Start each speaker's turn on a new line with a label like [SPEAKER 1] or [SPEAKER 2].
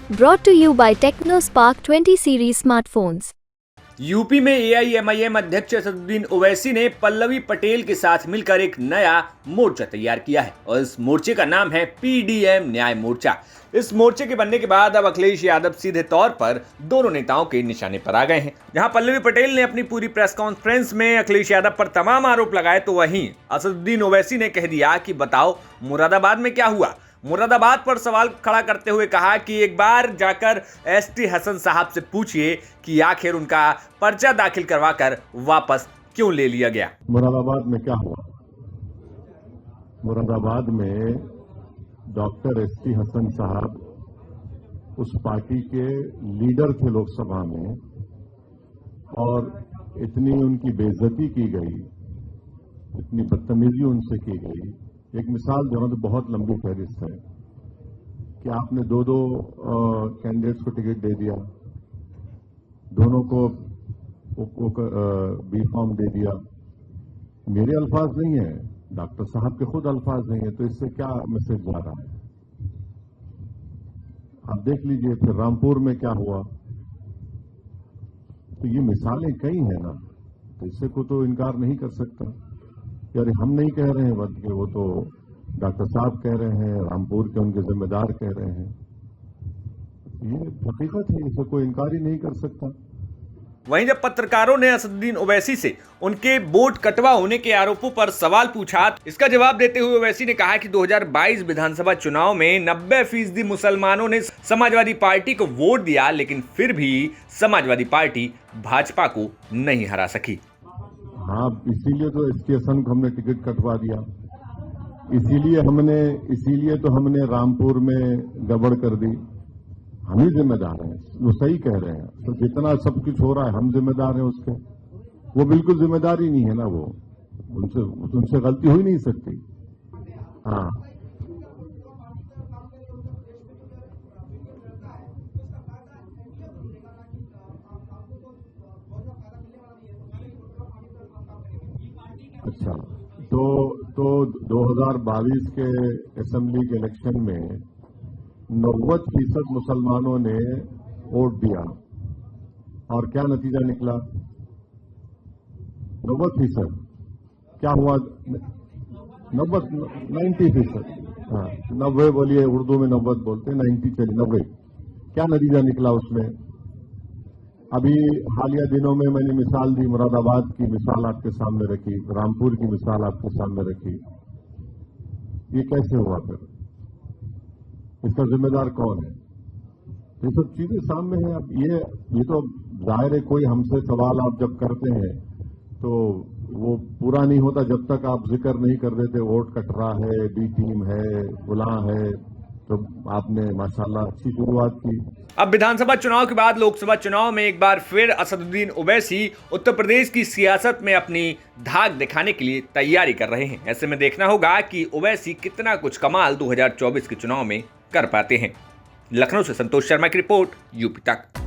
[SPEAKER 1] Brought to you by TechnoSpark 20 series smartphones.
[SPEAKER 2] UP में AIMIM अध्यक्ष असदुद्दीन ओवैसी ने पल्लवी पटेल के साथ मिलकर एक नया मोर्चा तैयार किया है और इस मोर्चे का नाम है पीडीएम न्याय मोर्चा। इस मोर्चे के बनने के बाद अब अखिलेश यादव सीधे तौर पर दोनों नेताओं के निशाने पर आ गए हैं। जहां पल्लवी पटेल ने अपनी पूरी प्रेस कॉन्फ्रेंस में अखिलेश यादव पर तमाम आरोप लगाए, तो वहीं असदुद्दीन ओवैसी ने कह दिया कि बताओ मुरादाबाद में क्या हुआ। मुरादाबाद पर सवाल खड़ा करते हुए कहा कि एक बार जाकर एसटी हसन साहब से पूछिए कि आखिर उनका पर्चा दाखिल करवाकर वापस क्यों ले लिया गया।
[SPEAKER 3] मुरादाबाद में क्या हुआ? मुरादाबाद में डॉक्टर एसटी हसन साहब उस पार्टी के लीडर थे लोकसभा में, और इतनी उनकी बेइज्जती की गई, इतनी बदतमीजी उनसे की गई। एक मिसाल जो है तो बहुत लंबी फहरिस्त है कि आपने दो कैंडिडेट्स को टिकट दे दिया, दोनों को बी फॉर्म दे दिया। मेरे अल्फाज नहीं है, डॉक्टर साहब के खुद अल्फाज नहीं है, तो इससे क्या मैसेज जा रहा है? आप देख लीजिए फिर रामपुर में क्या हुआ। तो ये मिसालें कई हैं ना, तो इससे को तो इनकार नहीं कर सकता। यार हम नहीं कह रहे हैं, बल्कि वो तो डॉक्टर साहब कह रहे हैं, रामपुर के उनके जिम्मेदार कह रहे हैं। ये हकीकत है, इसे कोई इनकार ही नहीं कर सकता।
[SPEAKER 2] वहीं जब पत्रकारों ने असदुद्दीन ओवैसी से उनके वोट कटवा होने के आरोपों पर सवाल पूछा, इसका जवाब देते हुए ओवैसी ने कहा कि 2022 विधानसभा चुनाव में 90% मुसलमानों ने समाजवादी पार्टी को वोट दिया, लेकिन फिर भी समाजवादी पार्टी भाजपा को नहीं हरा सकी।
[SPEAKER 3] हाँ, इसीलिए तो एसटी हसन को हमने टिकट कटवा दिया, इसीलिए तो हमने रामपुर में गड़बड़ कर दी। हम ही जिम्मेदार हैं, वो सही कह रहे हैं। तो जितना सब कुछ हो रहा है हम जिम्मेदार हैं उसके। वो बिल्कुल जिम्मेदार ही नहीं है ना, वो उनसे गलती हो ही नहीं सकती। हाँ, अच्छा, तो 2022 के असेंबली के इलेक्शन में 90% मुसलमानों ने वोट दिया, और क्या नतीजा निकला? 90%। क्या हुआ? 90%। हाँ, 90 बोलिए, उर्दू में 90 बोलते हैं, 90 चलिए 90। क्या नतीजा निकला उसमें? अभी हालिया दिनों में मैंने मिसाल दी, मुरादाबाद की मिसाल आपके सामने रखी, रामपुर की मिसाल आपके सामने रखी। ये कैसे हुआ फिर? इसका जिम्मेदार कौन है? ये सब चीजें सामने हैं। अब ये तो जाहिर है, कोई हमसे सवाल आप जब करते हैं तो वो पूरा नहीं होता जब तक आप जिक्र नहीं कर देते वोट कटरा है, बी टीम है, गुलाह है। तो आपने माशाल्लाह अच्छी शुरुआत की।
[SPEAKER 2] अब विधानसभा चुनाव के बाद लोकसभा चुनाव में एक बार फिर असदुद्दीन ओवैसी उत्तर प्रदेश की सियासत में अपनी धाक दिखाने के लिए तैयारी कर रहे हैं। ऐसे में देखना होगा कि ओवैसी कितना कुछ कमाल 2024 के चुनाव में कर पाते हैं। लखनऊ से संतोष शर्मा की रिपोर्ट, यूपी तक।